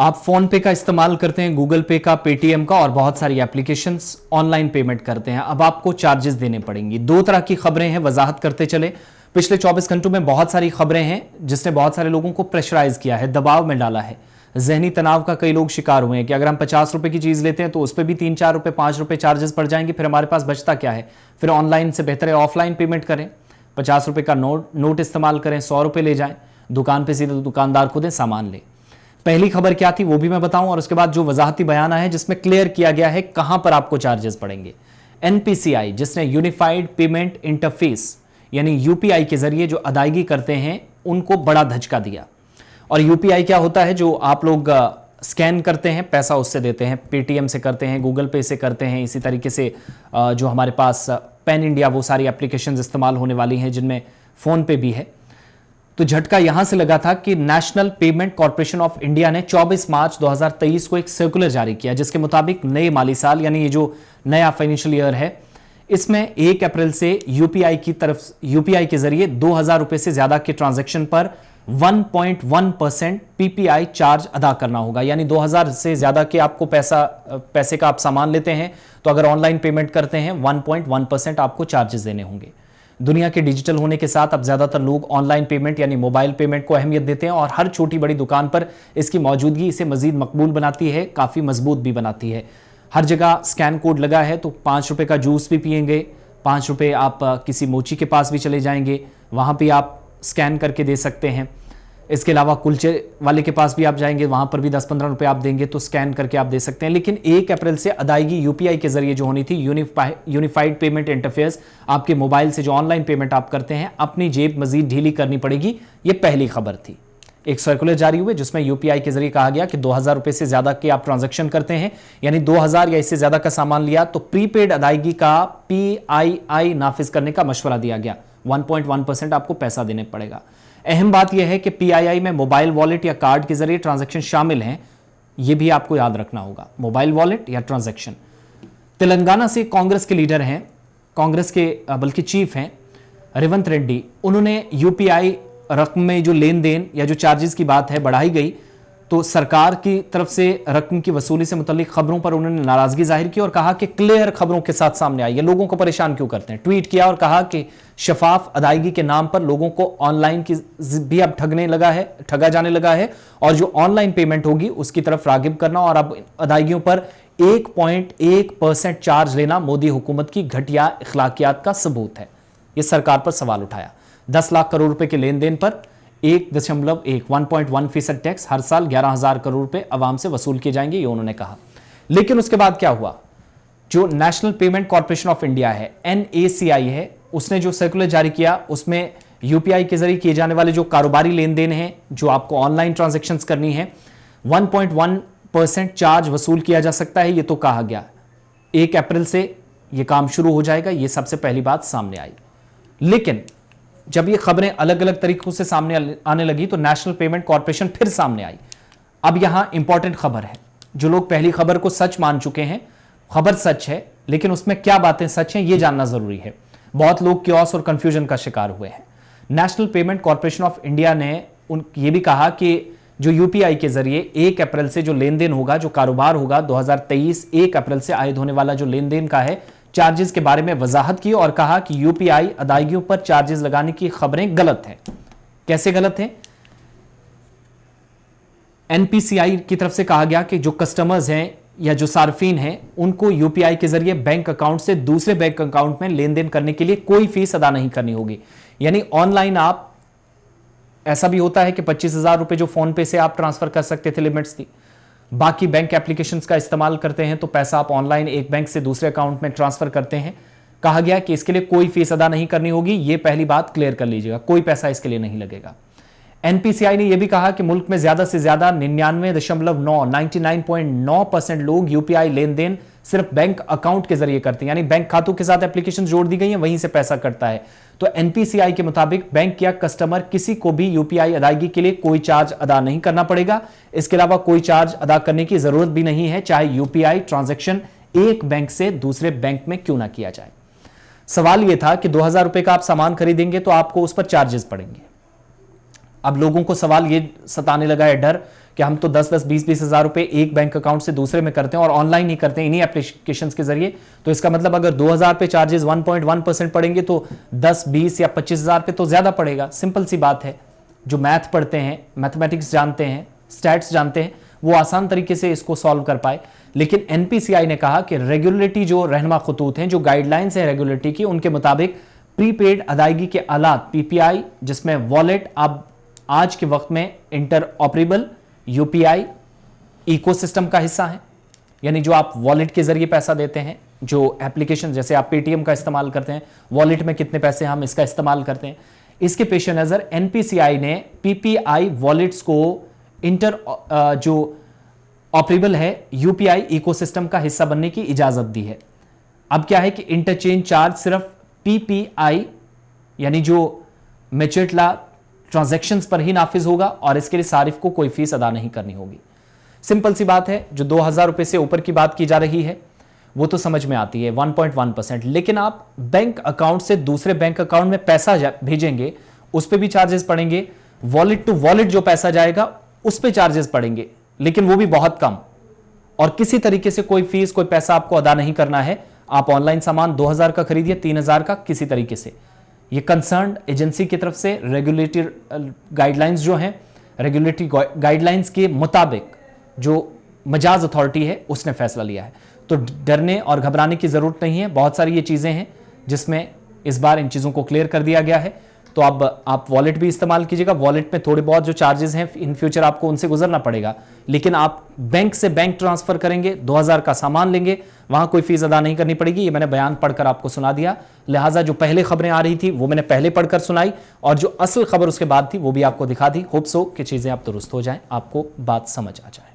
आप फोन पे का इस्तेमाल करते हैं, गूगल पे का, पेटीएम का और बहुत सारी एप्लीकेशंस ऑनलाइन पेमेंट करते हैं। अब आपको चार्जेस देने पड़ेंगे। दो तरह की खबरें हैं, वजाहत करते चले। पिछले 24 घंटों में बहुत सारी खबरें हैं जिसने बहुत सारे लोगों को प्रेशराइज किया है, दबाव में डाला है। जहनी तनाव का कई लोग शिकार हुए हैं कि अगर हम 50 रुपए की चीज लेते हैं तो उस पर भी 3-4 रुपए 5 रुपए चार्जेस पड़ जाएंगे, फिर हमारे पास बचता क्या है। फिर ऑनलाइन से बेहतर है ऑफलाइन पेमेंट करें, 50 रुपए का नोट इस्तेमाल करें, 100 रुपए ले जाएं, दुकान पे सीधे दुकानदार को दें, सामान लें। पहली खबर क्या थी वो भी मैं बताऊं, और उसके बाद जो वजाहती बयान आया है जिसमें क्लियर किया गया है कहां पर आपको चार्जेस पड़ेंगे। एनपीसीआई जिसने यूनिफाइड पेमेंट इंटरफेस यानी यूपीआई के जरिए जो अदायगी करते हैं उनको बड़ा धचका दिया। और यूपीआई क्या होता है, जो आप लोग स्कैन करते हैं, पैसा उससे देते हैं, पेटीएम से करते हैं, गूगल पे से करते हैं, इसी तरीके से जो हमारे पास पैन इंडिया वो सारी एप्लीकेशंस इस्तेमाल होने वाली हैं जिनमें फोन पे भी है। तो झटका यहां से लगा था कि national payment corporation of India ने 24 मार्च 2023 को एक सर्कुलर जारी किया जिसके मुताबिक नए माली साल यानी ये जो नया फाइनेंशियल ईयर है इसमें 1 अप्रैल से यूपीआई के जरिए 2000 रुपए से ज्यादा के ट्रांजैक्शन पर 1.1% पीपीआई चार्ज अदा करना होगा। यानी 2000 से ज्यादा के आपको पैसे का आप सामान लेते हैं तो अगर ऑनलाइन पेमेंट करते हैं 1.1% आपको चार्जेस देने होंगे। दुनिया के डिजिटल होने के साथ अब ज्यादातर लोग ऑनलाइन पेमेंट यानी मोबाइल पेमेंट को अहमियत देते हैं और हर छोटी बड़ी दुकान पर इसकी मौजूदगी इसे मजीद मकबूल बनाती है, काफी मजबूत भी बनाती है। हर जगह स्कैन कोड लगा है तो 5 रुपए का जूस भी पिएंगे, 5 रुपए आप किसी मोची के पास भी चले जाएंगे, वहां भी आप स्कैन करके दे सकते हैं। इसके अलावा कुलचे वाले के पास भी आप जाएंगे, वहां पर भी 10-15 रुपए आप देंगे तो स्कैन करके आप दे सकते हैं। लेकिन 1 अप्रैल से अदायगी यूपीआई के जरिए जो होनी थी, यूनिफाइड पेमेंट इंटरफेस, आपके मोबाइल से जो ऑनलाइन पेमेंट आप करते हैं अपनी जेब मजीद ढीली करनी पड़ेगी। ये पहली खबर थी। एक सर्कुलर जारी हुए जिसमें यूपीआई के जरिए कहा गया कि 2000 रुपए से ज्यादा के आप ट्रांजैक्शन करते हैं यानी 2000 या इससे ज्यादा का सामान लिया तो प्रीपेड अदायगी का पीआईआई नाफिज करने का मशवरा दिया गया। 1.1% आपको पैसा देने पड़ेगा। अहम बात यह है कि पीआईआई में मोबाइल वॉलेट या कार्ड के जरिए ट्रांजैक्शन शामिल हैं, यह भी आपको याद रखना होगा, मोबाइल वॉलेट या ट्रांजैक्शन। तेलंगाना से कांग्रेस के लीडर हैं, कांग्रेस के बल्कि चीफ हैं रेवंत रेड्डी। उन्होंने यूपीआई रकम में जो लेन देन या जो चार्जेस की बात है बढ़ाई गई तो सरकार की तरफ से रकम की वसूली से मुतल्लिक खबरों पर उन्होंने नाराजगी जाहिर की और कहा कि क्लियर खबरों के साथ सामने आई है, लोगों को परेशान क्यों करते हैं। ट्वीट किया और कहा कि शफाफ अदायगी के नाम पर लोगों को ऑनलाइन की भी अब ठगा जाने लगा है और जो ऑनलाइन पेमेंट होगी उसकी तरफ रागिब करना और अब अदायगियों पर 1.1% चार्ज लेना मोदी हुकूमत की घटिया इखलाकियात का सबूत है। यह सरकार पर सवाल उठाया। 10 लाख करोड़ रुपए के लेन देन पर 1.1% टैक्स हर साल 11,000 करोड़ रुपए अवाम से वसूल किए जाएंगे, ये उन्होंने कहा। लेकिन उसके बाद क्या हुआ, जो national payment corporation of India है, एनएसीआई है, उसने जो सर्कुलर जारी किया उसमें यूपीआई के जरिए किए जाने वाले जो कारोबारी लेन देन है, जो आपको ऑनलाइन ट्रांजैक्शंस करनी है, 1.1% चार्ज वसूल किया जा सकता है। ये तो कहा गया 1 अप्रैल से यह काम शुरू हो जाएगा, यह सबसे पहली बात सामने आई। लेकिन जब ये खबरें अलग अलग तरीकों से सामने आने लगी तो नेशनल पेमेंट कॉर्पोरेशन फिर सामने आई। अब यहां इंपॉर्टेंट खबर है, जो लोग पहली खबर को सच मान चुके हैं, खबर सच है लेकिन उसमें क्या बातें सच हैं यह जानना जरूरी है। बहुत लोग क्योस और कंफ्यूजन का शिकार हुए हैं। National payment corporation of India ने यह भी कहा कि जो यूपीआई के जरिए 1 अप्रैल से जो लेन देन होगा, जो कारोबार होगा 2023 1 अप्रैल से आयद होने वाला जो लेन देन का है, चार्जेस के बारे में वजाहत की और कहा कि यूपीआई अदायगियों पर चार्जेस लगाने की खबरें गलत हैं। कैसे गलत हैं? एनपीसीआई की तरफ से कहा गया कि जो कस्टमर्स हैं या जो सार्फिन हैं उनको यूपीआई के जरिए बैंक अकाउंट से दूसरे बैंक अकाउंट में लेन देन करने के लिए कोई फीस अदा नहीं करनी होगी। यानी ऑनलाइन आप, ऐसा भी होता है कि 25,000 रुपए जो फोन पे से आप ट्रांसफर कर सकते थे, लिमिट्स थी, बाकी बैंक एप्लीकेशंस का इस्तेमाल करते हैं तो पैसा आप ऑनलाइन एक बैंक से दूसरे अकाउंट में ट्रांसफर करते हैं। कहा गया कि इसके लिए कोई फीस अदा नहीं करनी होगी, यह पहली बात क्लियर कर लीजिएगा, कोई पैसा इसके लिए नहीं लगेगा। एनपीसीआई ने यह भी कहा कि मुल्क में ज्यादा से ज्यादा 99.9% लोग यूपीआई लेन देन सिर्फ बैंक अकाउंट के जरिए करते हैं, यानी बैंक खातों के साथ एप्लीकेशन जोड़ दी गई है, वहीं से पैसा कटता है। तो एनपीसीआई के मुताबिक बैंक या कस्टमर किसी को भी यूपीआई अदायगी के लिए कोई चार्ज अदा नहीं करना पड़ेगा। इसके अलावा कोई चार्ज अदा करने की जरूरत भी नहीं है, चाहे यूपीआई ट्रांजैक्शन एक बैंक से दूसरे बैंक में क्यों ना किया जाए। सवाल यह था कि 2000 रुपए का आप सामान खरीदेंगे तो आपको उस पर चार्जेस पड़ेंगे। अब लोगों को सवाल यह सताने लगा है, डर कि हम तो 10-10, 20-20 हज़ार रुपए एक बैंक अकाउंट से दूसरे में करते हैं और ऑनलाइन ही करते हैं इन्हीं एप्लीकेशंस के जरिए, तो इसका मतलब अगर 2000 पे चार्जेस 1.1% पड़ेंगे तो 10, 20 या 25 हज़ार पे तो ज्यादा पड़ेगा। सिंपल सी बात है। जो मैथ पढ़ते हैं, मैथमेटिक्स जानते हैं, स्टैट्स जानते हैं, वो आसान तरीके से इसको सॉल्व कर पाए। लेकिन एनपीसीआई ने कहा कि रेगुलेटरी जो रहनुमा खतूत हैं, जो गाइडलाइंस है रेगुलेटरी की, उनके मुताबिक प्रीपेड अदायगी के आलात पीपीआई, जिसमें वॉलेट अब आज के वक्त में इंटर ऑपरेबल यूपीआई इकोसिस्टम का हिस्सा है, यानी जो आप वॉलेट के जरिए पैसा देते हैं, जो एप्लीकेशन जैसे आप पेटीएम का इस्तेमाल करते हैं, वॉलेट में कितने पैसे हम इसका इस्तेमाल करते हैं, इसके पेश नजर एनपीसीआई ने पीपीआई वॉलेट्स को इंटर जो ऑपरेबल है यूपीआई इकोसिस्टम का हिस्सा बनने की इजाजत दी है। अब क्या है कि इंटरचेंज चार्ज सिर्फ पीपीआई यानी जो मेचेटला ट्रांजैक्शंस पर ही नाफिज होगा और इसके लिए सारिफ को कोई फीस अदा नहीं करनी होगी। सिंपल सी बात है। जो 2000 रुपए से ऊपर की बात की जा रही है वो तो समझ में आती है, 1.1%। लेकिन आप बैंक अकाउंट से दूसरे बैंक अकाउंट में पैसा भेजेंगे, उस पर भी चार्जेस पड़ेंगे। वॉलेट टू वॉलेट जो पैसा जाएगा उस पर चार्जेस पड़ेंगे, लेकिन वो भी बहुत कम, और किसी तरीके से कोई फीस, कोई पैसा आपको अदा नहीं करना है। आप ऑनलाइन सामान 2000 का खरीदिए, 3000 का, किसी तरीके से। ये कंसर्न एजेंसी की तरफ से रेगुलेटरी गाइडलाइंस जो हैं, रेगुलेटरी गाइडलाइंस के मुताबिक जो मजाज अथॉरिटी है उसने फैसला लिया है। तो डरने और घबराने की जरूरत नहीं है। बहुत सारी ये चीजें हैं जिसमें इस बार इन चीजों को क्लियर कर दिया गया है। तो अब आप वॉलेट भी इस्तेमाल कीजिएगा। वॉलेट में थोड़े बहुत जो चार्जेस हैं इन फ्यूचर आपको उनसे गुजरना पड़ेगा, लेकिन आप बैंक से बैंक ट्रांसफर करेंगे, 2000 का सामान लेंगे, वहां कोई फीस अदा नहीं करनी पड़ेगी। ये मैंने बयान पढ़कर आपको सुना दिया। लिहाजा जो पहले खबरें आ रही थी वो मैंने पहले पढ़कर सुनाई, और जो असल खबर उसके बाद थी वो भी आपको दिखा दी। होप सो कि चीजें आप दुरुस्त हो जाएं, आपको बात समझ आ जाए।